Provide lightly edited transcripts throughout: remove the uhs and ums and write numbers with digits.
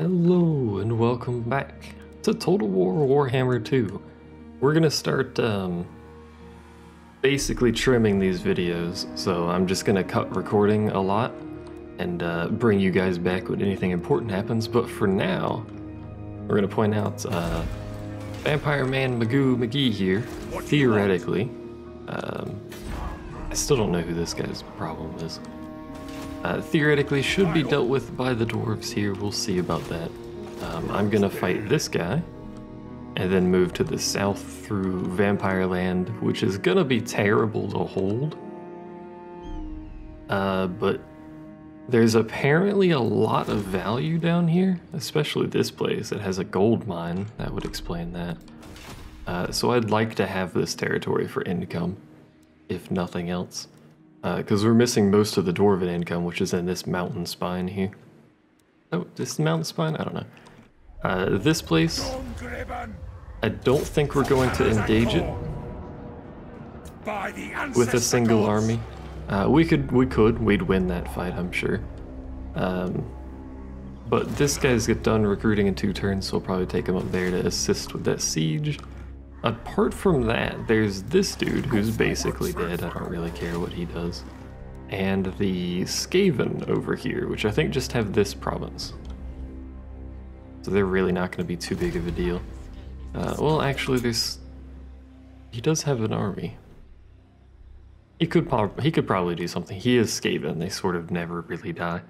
Hello and welcome back to Total War Warhammer 2. We're gonna start basically trimming these videos, so I'm just gonna cut recording a lot and bring you guys back when anything important happens, but for now, we're gonna point out Vampire Man Magoo McGee here, theoretically. I still don't know who this guy's problem is. Theoretically should be dealt with by the dwarves here. We'll see about that. I'm gonna fight this guy and then move to the south through Vampire Land, which is gonna be terrible to hold. But there's apparently a lot of value down here, especially this place. It has a gold mine. That would explain that. So I'd like to have this territory for income, if nothing else. Because we're missing most of the dwarven income, which is in this mountain spine here. Oh, this mountain spine? I don't know. This place, I don't think we're going to engage it with a single army. We'd win that fight, I'm sure. But this guy's get done recruiting in 2 turns, so we'll probably take him up there to assist with that siege. Apart from that, there's this dude who's basically dead. I don't really care what he does. And the Skaven over here, which I think just have this province. So they're really not going to be too big of a deal. Well, actually, he does have an army. He could probably do something. He is Skaven. They sort of never really die.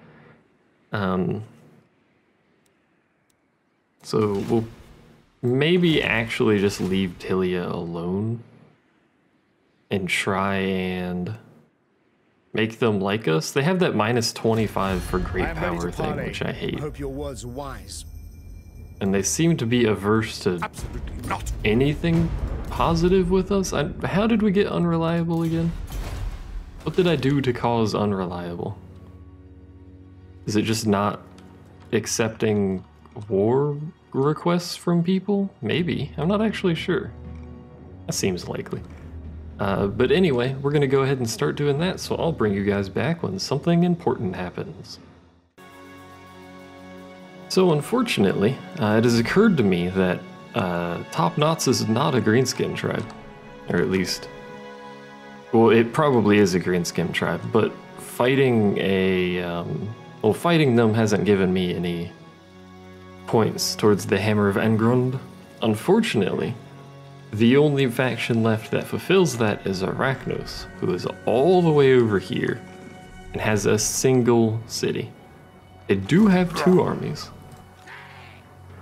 So we'll maybe actually just leave Tilia alone and try and make them like us. They have that -25 for great power thing, which I hate. I hope your words are wise. And they seem to be averse to anything positive with us. How did we get unreliable again? What did I do to cause unreliable? Is it just not accepting war requests from people? Maybe. I'm not actually sure. That seems likely. But anyway, we're going to go ahead and start doing that, so I'll bring you guys back when something important happens. So unfortunately, it has occurred to me that Top Knots is not a greenskin tribe. Or at least, well, it probably is a greenskin tribe, but fighting fighting them hasn't given me any points towards the Hammer of Angrund. Unfortunately, the only faction left that fulfills that is Arachnos, who is all the way over here and has a single city. They do have 2 armies,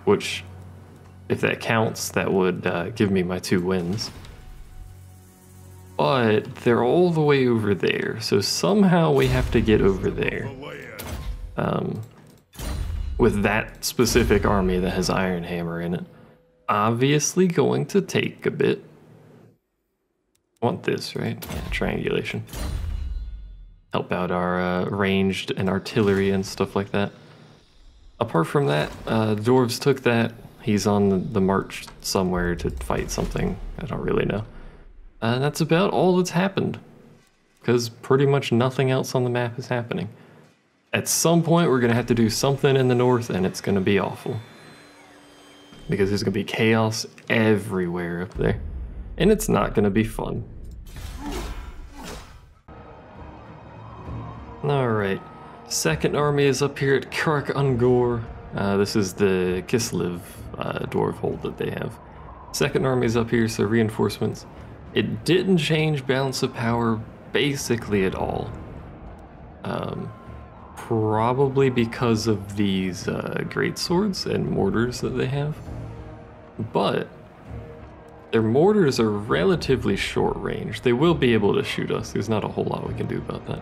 which, if that counts, that would give me my 2 wins. But they're all the way over there, so somehow we have to get over there. With that specific army that has Iron Hammer in it. Obviously going to take a bit. Want this, right? Yeah, triangulation. Help out our ranged and artillery and stuff like that. Apart from that, dwarves took that. He's on the march somewhere to fight something. I don't really know. And that's about all that's happened. Because pretty much nothing else on the map is happening. At some point, we're going to have to do something in the north, and it's going to be awful. Because there's going to be chaos everywhere up there. And it's not going to be fun. Alright. Second army is up here at Karak Ungor. This is the Kislev dwarf hold that they have. Second army is up here, so reinforcements. It didn't change balance of power basically at all. Probably because of these great swords and mortars that they have. But their mortars are relatively short range. They will be able to shoot us. There's not a whole lot we can do about that.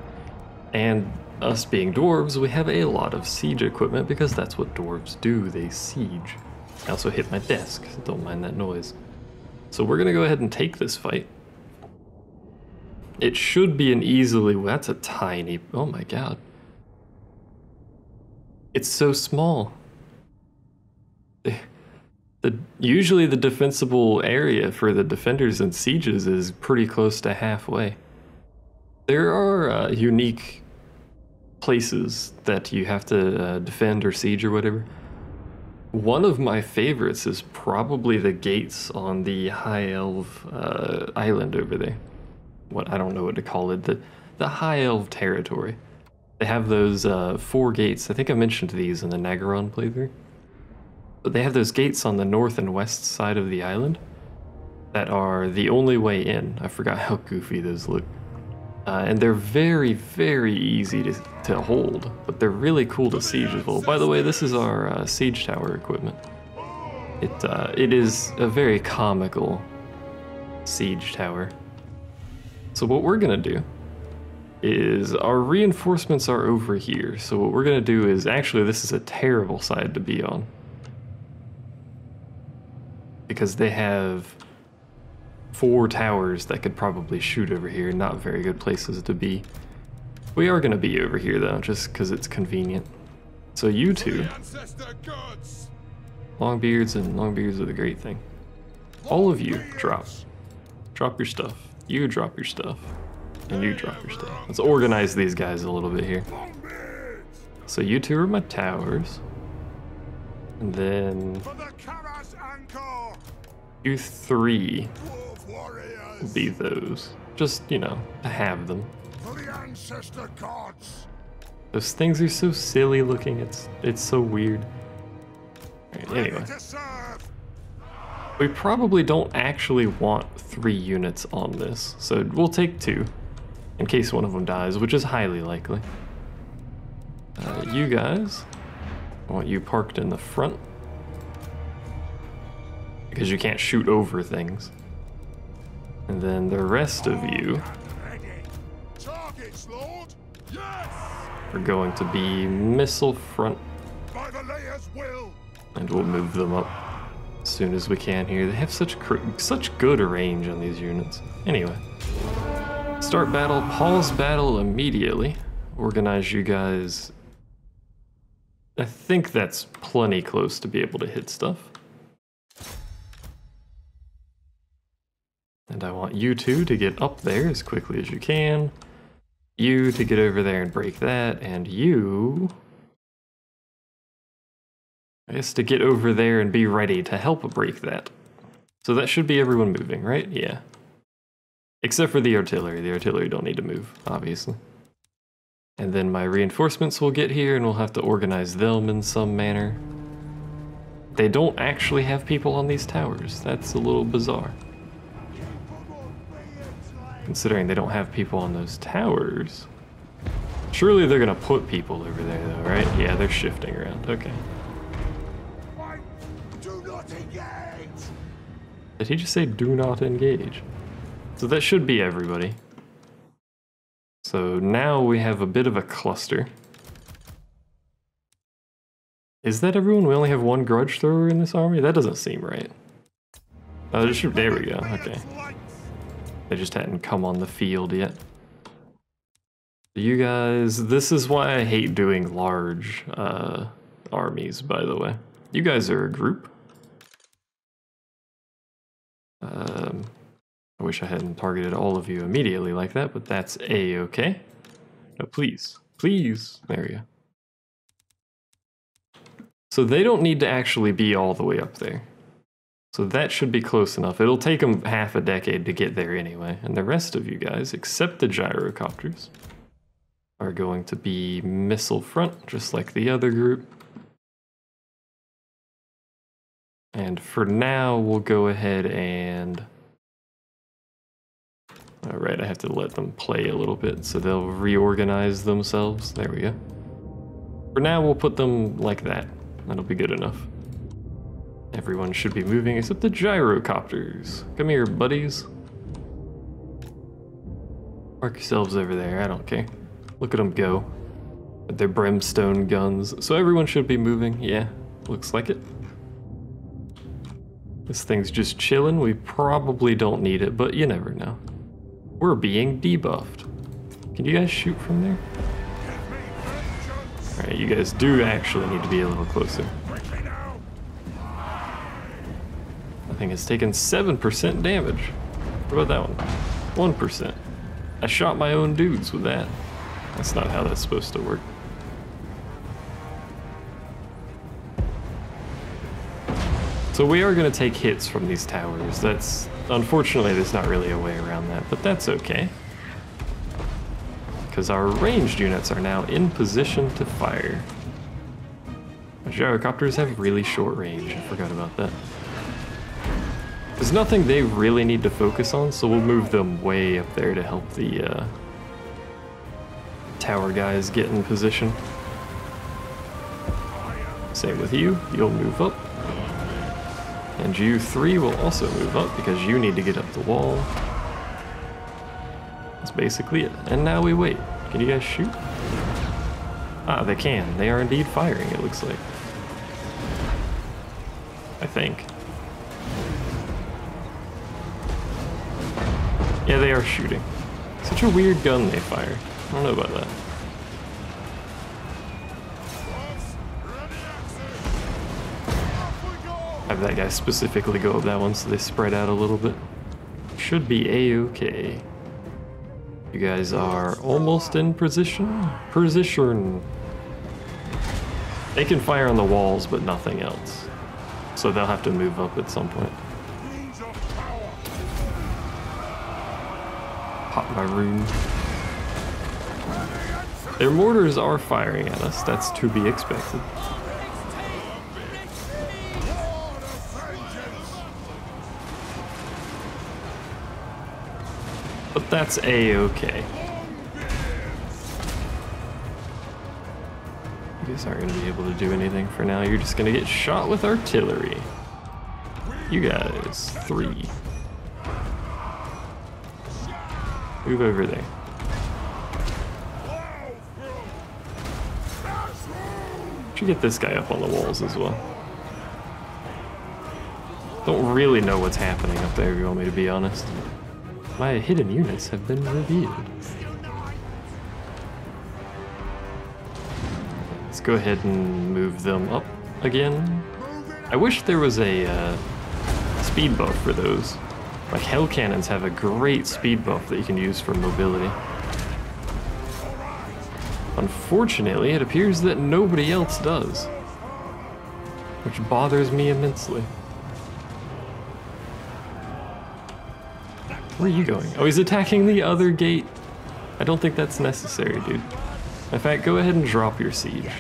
And us being dwarves, we have a lot of siege equipment because that's what dwarves do. They siege. I also hit my desk. Don't mind that noise. So we're going to go ahead and take this fight. It should be an easily... That's a tiny... Oh my god. It's so small. Usually the defensible area for the defenders in sieges is pretty close to halfway. There are unique places that you have to defend or siege or whatever, One of my favorites is probably the gates on the High Elf island over there. I don't know what to call it. The High Elf territory. They have those 4 gates. I think I mentioned these in the Naggaroth playthrough. But they have those gates on the north and west side of the island that are the only way in. I forgot how goofy those look. And they're very, very easy to hold, but they're really cool to siege as well. By the way, this is our siege tower equipment. It is a very comical siege tower. So what we're gonna do is our reinforcements are over here. So what we're gonna do is, actually this is a terrible side to be on, because they have 4 towers that could probably shoot over here. Not very good places to be. We are gonna be over here though, just because it's convenient. So you two, Longbeards, and Longbeards are the great thing. All of you drop your stuff. You drop your stuff, and you drop your stuff. Let's organize these guys a little bit here. So you two are my towers, and then you 3 will be those. Just, you know, to have them. Those things are so silly looking, it's so weird. Right, anyway. We probably don't actually want 3 units on this, so we'll take 2 in case one of them dies, which is highly likely. You guys, I want you parked in the front because you can't shoot over things. And then the rest of you are going to be missile front, and we'll move them up as soon as we can here. They have such good range on these units. Anyway, start battle, pause battle immediately. Organize you guys. I think that's plenty close to be able to hit stuff. And I want you two to get up there as quickly as you can. You to get over there and break that, and you, I guess, to get over there and be ready to help break that. So that should be everyone moving, right? Yeah. Except for the artillery. The artillery don't need to move, obviously. And then my reinforcements will get here, and we'll have to organize them in some manner. They don't actually have people on these towers. That's a little bizarre. Considering they don't have people on those towers. Surely they're gonna put people over there though, right? Yeah, they're shifting around, okay. Do not engage! Did he just say do not engage? So that should be everybody. So now we have a bit of a cluster. Is that everyone? We only have 1 grudge thrower in this army? That doesn't seem right. Oh, there we go, okay. They just hadn't come on the field yet. You guys, this is why I hate doing large armies, by the way. You guys are a group. I wish I hadn't targeted all of you immediately like that, but that's a-okay. No, please, please, there we go. So they don't need to actually be all the way up there. So that should be close enough. It'll take them half a decade to get there anyway. And the rest of you guys, except the gyrocopters, are going to be missile front, just like the other group. And for now, we'll go ahead and... Alright, I have to let them play a little bit, so they'll reorganize themselves. There we go. For now, we'll put them like that. That'll be good enough. Everyone should be moving except the gyrocopters. Come here, buddies. Mark yourselves over there, I don't care. Look at them go. With their brimstone guns. So everyone should be moving, yeah, looks like it. This thing's just chilling. We probably don't need it, but you never know. We're being debuffed. Can you guys shoot from there? Alright, you guys do actually need to be a little closer. I think it's taken 7% damage. What about that one? 1%. I shot my own dudes with that. That's not how that's supposed to work. So we are going to take hits from these towers. That's, unfortunately, there's not really a way around that, but that's okay. Because our ranged units are now in position to fire. Our gyrocopters have really short range, I forgot about that. There's nothing they really need to focus on, so we'll move them way up there to help the tower guys get in position. Same with you, you'll move up. And you three will also move up because you need to get up the wall. That's basically it. And now we wait. Can you guys shoot? Ah, they can. They are indeed firing, it looks like. I think. Yeah, they are shooting. Such a weird gun they fire. I don't know about that. Have that guy specifically go up that one so they spread out a little bit. Should be a-okay. You guys are almost in position. They can fire on the walls, but nothing else. So they'll have to move up at some point. Pop my rune. Their mortars are firing at us. That's to be expected. But that's a-okay. You guys aren't going to be able to do anything for now. You're just going to get shot with artillery. You guys, three. Move over there. Should get this guy up on the walls as well. Don't really know what's happening up there, if you want me to be honest. My hidden units have been revealed. Let's go ahead and move them up again. I wish there was a speed buff for those. Like hell cannons have a great speed buff that you can use for mobility. Unfortunately, it appears that nobody else does, which bothers me immensely. Where are you going? Oh, he's attacking the other gate. I don't think that's necessary, dude. In fact, go ahead and drop your siege.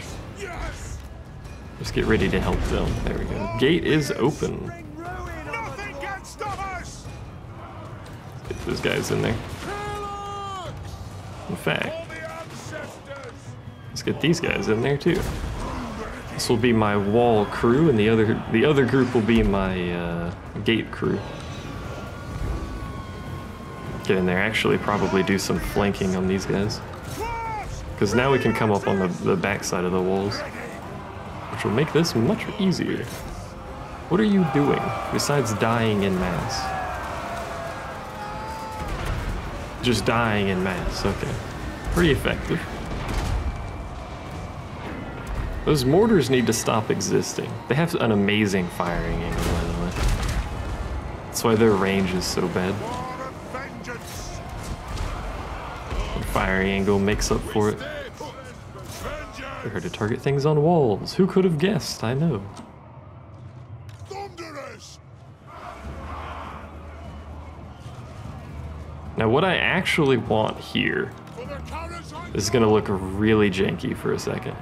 Just get ready to help them. There we go. Gate is open. Get those guys in there. In fact, let's get these guys in there too. This will be my wall crew, and the other group will be my gate crew. Get in there, actually probably do some flanking on these guys. Because now we can come up on the back side of the walls, which will make this much easier. What are you doing besides dying in mass? Just dying in mass, okay. Pretty effective. Those mortars need to stop existing. They have an amazing firing angle, by the way. That's why their range is so bad. Firing angle makes up for it. They're hard to target things on walls. Who could have guessed? I know. Now what I actually want here, this is gonna look really janky for a second.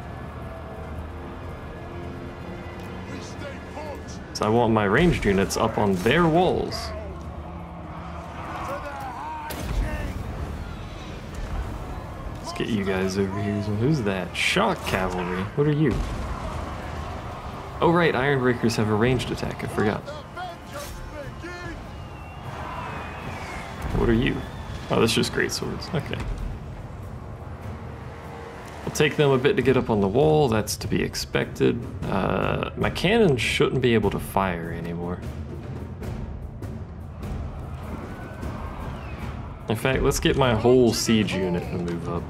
So I want my ranged units up on their walls. Get you guys over here. Who's that? Shock cavalry. What are you? Oh right, Ironbreakers have a ranged attack. I forgot. What are you? Oh, that's just great swords. Okay. It'll take them a bit to get up on the wall. That's to be expected. My cannons shouldn't be able to fire anymore. In fact, let's get my whole siege unit to move up,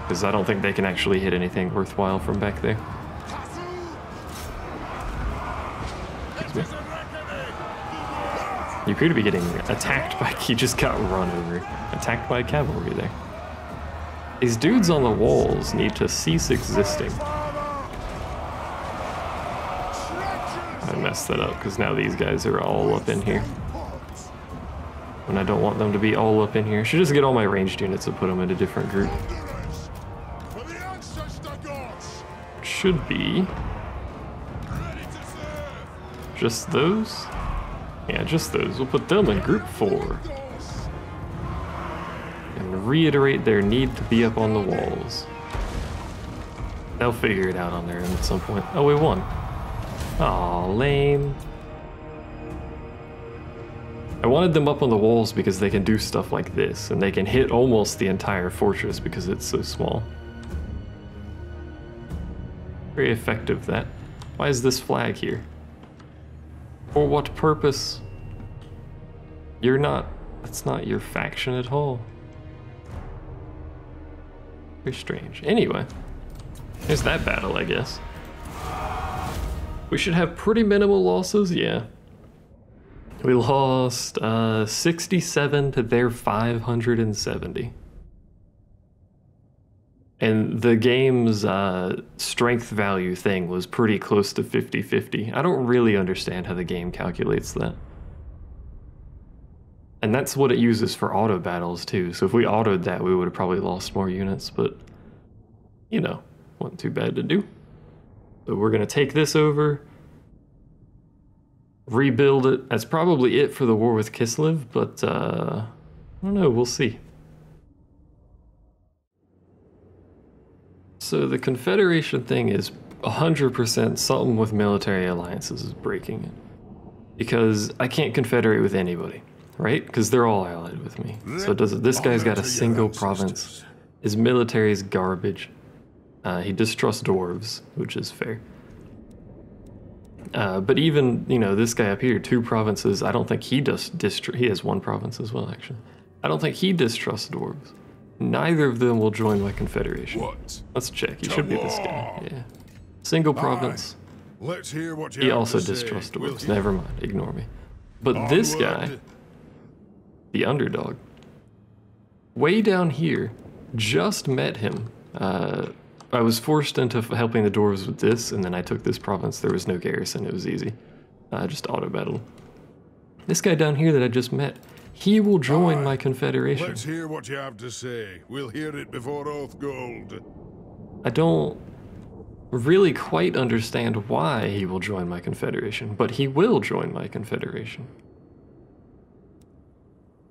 because I don't think they can actually hit anything worthwhile from back there. You appear to be getting attacked by... You just got run over. Attacked by cavalry there. These dudes on the walls need to cease existing. I messed that up because now these guys are all up in here. And I don't want them to be all up in here. I should just get all my ranged units and put them in a different group. Should be just those. Yeah, just those. We'll put them in group 4. And reiterate their need to be up on the walls. They'll figure it out on their own at some point. Oh, we won. Aw, lame. I wanted them up on the walls because they can do stuff like this, and they can hit almost the entire fortress because it's so small. Very effective, that. Why is this flag here? For what purpose? You're not... That's not your faction at all. Very strange. Anyway, there's that battle, I guess. We should have pretty minimal losses, yeah. We lost 67 to their 570. And the game's strength value thing was pretty close to 50-50. I don't really understand how the game calculates that. And that's what it uses for auto battles too. So if we autoed that, we would have probably lost more units, but you know, wasn't too bad to do. So we're gonna take this over, rebuild it. That's probably it for the war with Kislev, but I don't know, we'll see. So the Confederation thing is 100% something with military alliances is breaking it. Because I can't confederate with anybody, right? Because they're all allied with me. So this guy's got a single province. His military is garbage. He distrusts dwarves, which is fair. But even, you know, this guy up here, 2 provinces, I don't think he does he has 1 province as well, actually. I don't think he distrusts dwarves. Neither of them will join my confederation. What? Let's check. He should be this guy. Yeah. Single province. Let's hear what you He have also to say. distrusts We'll dwarves. hear. Never mind. Ignore me. But this guy, the underdog, way down here, just met him. I was forced into helping the dwarves with this, and then I took this province. There was no garrison. It was easy. Just auto battle. This guy down here that I just met, he will join my confederation. Let's hear what you have to say. We'll hear it before Oath Gold. I don't really quite understand why he will join my confederation, but he will join my confederation.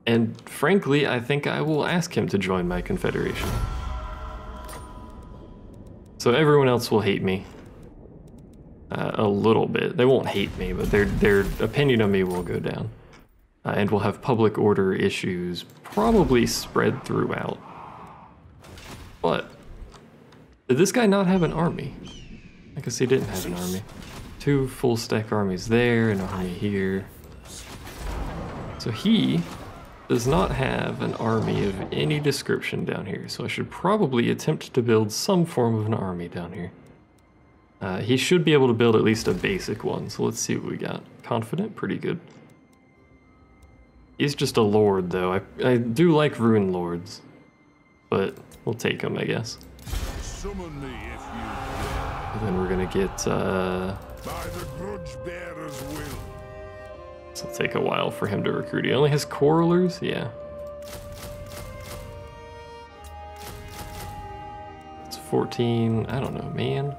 And frankly, I think I will ask him to join my confederation. So everyone else will hate me. A little bit. They won't hate me, but their opinion of me will go down. And we'll have public order issues probably spread throughout. But did this guy not have an army? I guess he didn't have an army. 2 full stack armies there, an army here. So he does not have an army of any description down here. So I should probably attempt to build some form of an army down here. He should be able to build at least a basic one. So let's see what we got. Confident, pretty good. He's just a lord, though. I do like rune lords, but we'll take him, I guess. Summon me if you And then we're gonna get, by the grudge bearer's will. this will take a while for him to recruit. He only has quarrelers? Yeah. It's 14, I don't know, man.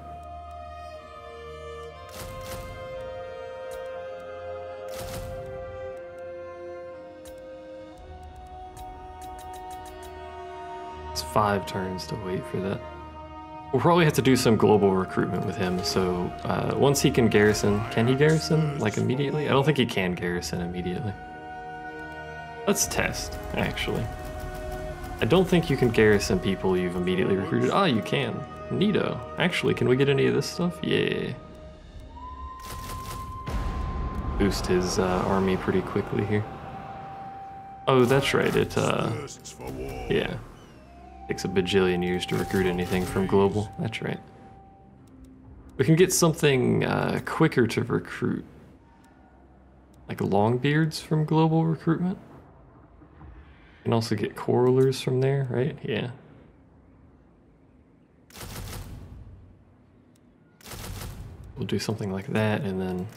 It's 5 turns to wait for that. We'll probably have to do some global recruitment with him, so once he can he garrison, like, immediately? I don't think he can garrison immediately. Let's test, actually. I don't think you can garrison people you've immediately recruited. Ah, you can. Neato. Actually, can we get any of this stuff? Yeah. Boost his army pretty quickly here. Oh, that's right, it, Thirsts for war. yeah. Takes a bajillion years to recruit anything from global. That's right. We can get something quicker to recruit. Like Longbeards from global recruitment. You can also get Quarrelers from there, right? Yeah. we'll do something like that, and then...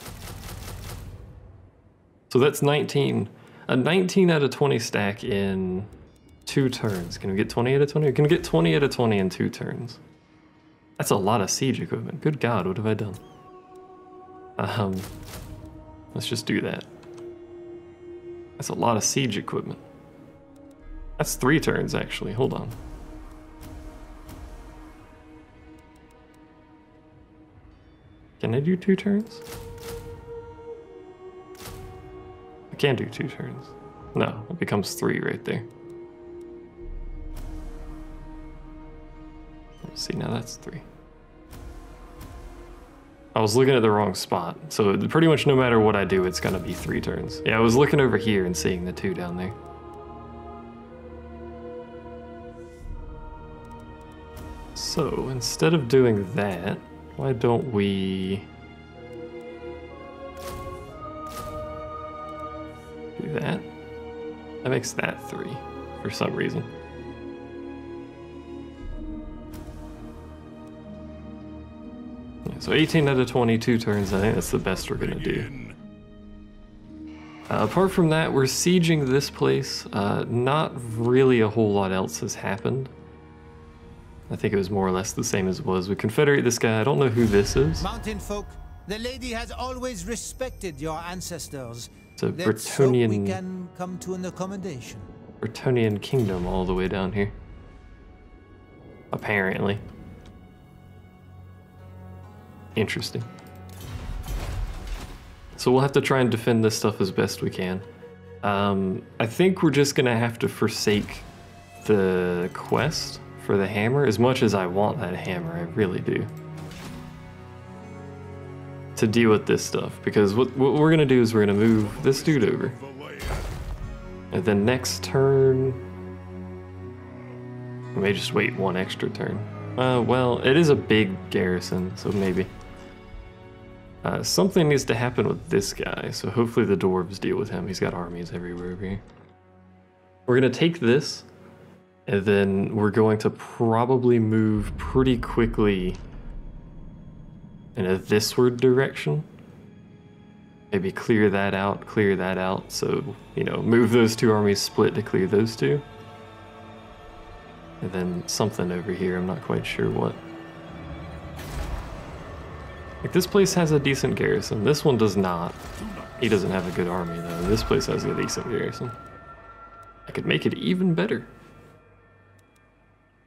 So that's 19. A 19 out of 20 stack in 2 turns. Can we get 20 out of 20? Or can we get 20 out of 20 in 2 turns? That's a lot of siege equipment. Good God, what have I done? Let's just do that. That's a lot of siege equipment. That's 3 turns, actually. Hold on. Can I do 2 turns? I can't do 2 turns. No, it becomes 3 right there. Let's see, now that's 3. I was looking at the wrong spot, so pretty much no matter what I do, it's gonna be 3 turns. Yeah, I was looking over here and seeing the 2 down there. So, instead of doing that, why don't we do that? That makes that 3 for some reason. Yeah, so 18 out of 20, 2 turns, I think that's the best we're gonna do. Apart from that, we're sieging this place. Not really a whole lot else has happened. I think it was more or less the same as it was. We confederate this guy. I don't know who this is. Mountain folk, the lady has always respected your ancestors. It's a Let's hope we Bretonnian, can come to an accommodation. Bretonnian kingdom all the way down here. Apparently. Interesting. So we'll have to try and defend this stuff as best we can. I think we're just gonna have to forsake the quest for the hammer, as much as I want that hammer, I really do, to deal with this stuff, because what we're gonna do is we're gonna move this dude over, and then next turn we may just wait 1 extra turn. Well, it is a big garrison, so maybe something needs to happen with this guy, so hopefully the dwarves deal with him. He's got armies everywhere over here. We're gonna take this, and then we're going to probably move pretty quickly in a thisward direction. Maybe clear that out, so, you know, move those 2 armies, split to clear those 2. And then something over here, I'm not quite sure what. Like, this place has a decent garrison. This one does not. He doesn't have a good army, though. This place has a decent garrison. I could make it even better.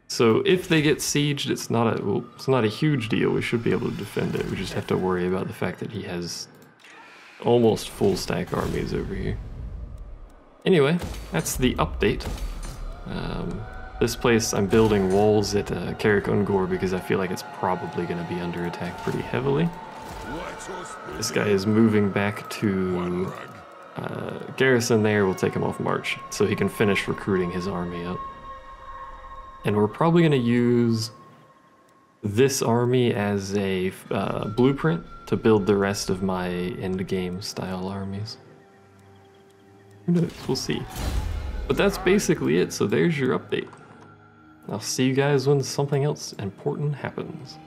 So if they get sieged, it's not a huge deal. We should be able to defend it. We just have to worry about the fact that he has almost full stack armies over here. Anyway, that's the update. This place, I'm building walls at Carrick Ungor because I feel like it's probably going to be under attack pretty heavily. This guy is moving back to garrison there. We'll take him off march so he can finish recruiting his army up. And we're probably going to use this army as a blueprint to build the rest of my endgame style armies. Who knows? We'll see. But that's basically it, so there's your update. I'll see you guys when something else important happens.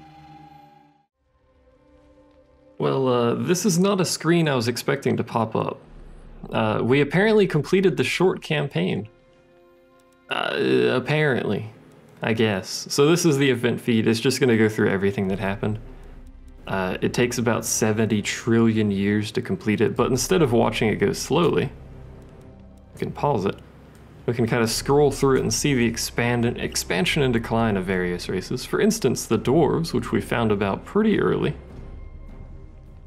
Well, this is not a screen I was expecting to pop up. We apparently completed the short campaign. Apparently. I guess. So this is the event feed. It's just going to go through everything that happened. It takes about 70 trillion years to complete it, but instead of watching it go slowly, we can pause it. We can kind of scroll through it and see the expansion and decline of various races. For instance, the dwarves, which we found about pretty early,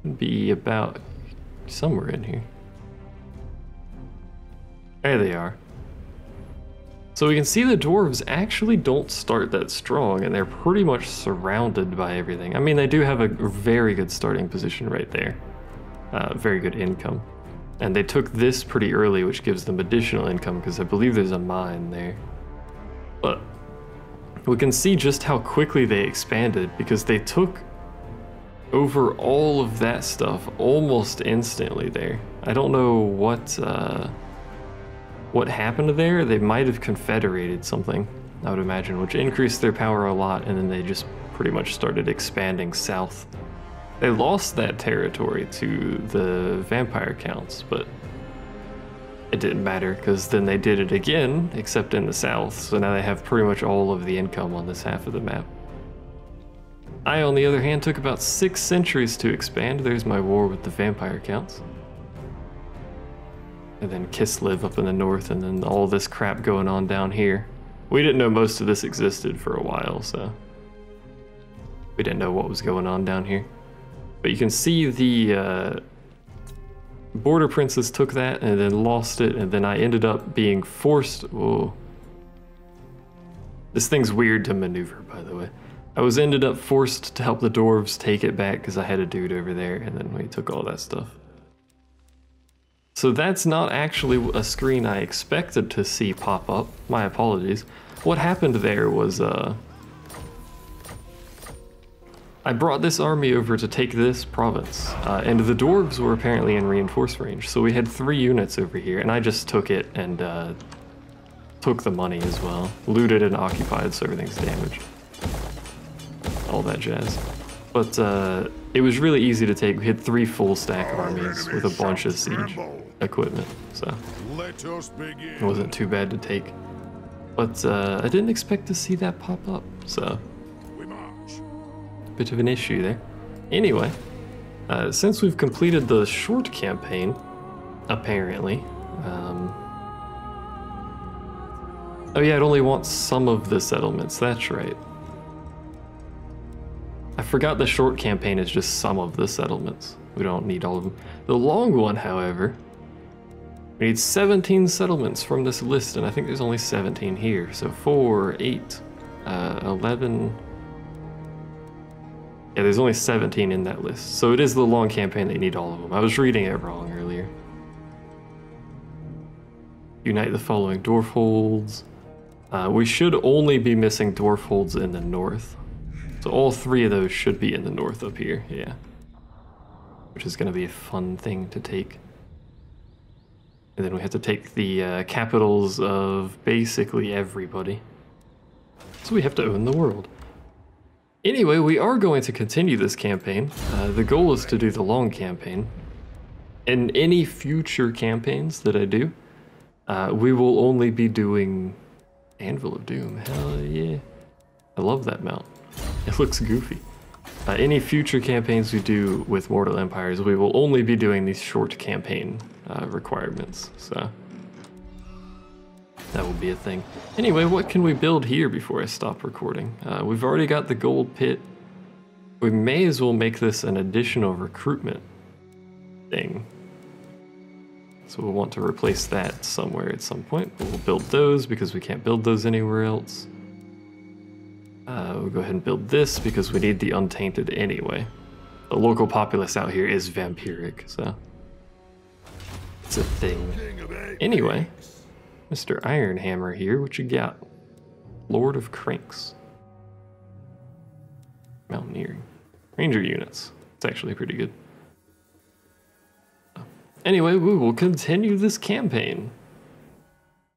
would be about somewhere in here. There they are. So we can see the dwarves actually don't start that strong, and they're pretty much surrounded by everything. I mean, they do have a very good starting position right there. Very good income. And they took this pretty early, which gives them additional income, because I believe there's a mine there. But we can see just how quickly they expanded, because they took over all of that stuff almost instantly there. I don't know what happened there. They might have confederated something, I would imagine, which increased their power a lot, and then they just pretty much started expanding south. They lost that territory to the vampire counts, but it didn't matter because then they did it again, except in the south. So now they have pretty much all of the income on this half of the map. I, on the other hand, took about 6 centuries to expand. There's my war with the vampire counts. And then Kislev up in the north, and then all this crap going on down here. We didn't know most of this existed for a while, so we didn't know what was going on down here. But you can see the Border Princess took that and then lost it, and then I ended up being forced. Whoa. This thing's weird to maneuver, by the way. I was ended up forced to help the dwarves take it back because I had a dude over there, and then we took all that stuff. So that's not actually a screen I expected to see pop up. My apologies. What happened there was, I brought this army over to take this province, and the dwarves were apparently in reinforced range, so we had 3 units over here, and I just took it and took the money as well. Looted and occupied, so everything's damaged. All that jazz. But it was really easy to take. We had 3 full stack armies with a bunch of siege equipment, so it wasn't too bad to take. But I didn't expect to see that pop up, so bit of an issue there. Anyway, since we've completed the short campaign, apparently, oh yeah, it only wants some of the settlements, that's right. I forgot the short campaign is just some of the settlements. We don't need all of them. The long one, however, we need 17 settlements from this list, and I think there's only 17 here. So 4, 8, 11... Yeah, there's only 17 in that list. So it is the long campaign that you need all of them. I was reading it wrong earlier. Unite the following dwarf holds. We should only be missing dwarf holds in the north. So all 3 of those should be in the north up here, yeah. Which is going to be a fun thing to take. And then we have to take the capitals of basically everybody. So we have to own the world. Anyway, we are going to continue this campaign. The goal is to do the long campaign. In any future campaigns that I do, we will only be doing Anvil of Doom. Hell yeah. I love that mount. It looks goofy. Any future campaigns we do with Mortal Empires, we will only be doing these short campaign requirements, so that will be a thing. Anyway, what can we build here before I stop recording? We've already got the gold pit. We may as well make this an additional recruitment thing. So we'll want to replace that somewhere at some point, but we'll build those because we can't build those anywhere else. We'll go ahead and build this because we need the Untainted anyway. The local populace out here is vampiric, so it's a thing. Anyway, Mr. Ironhammer here, what you got? Lord of Cranks. Mountaineering. Ranger units. It's actually pretty good. Anyway, we will continue this campaign.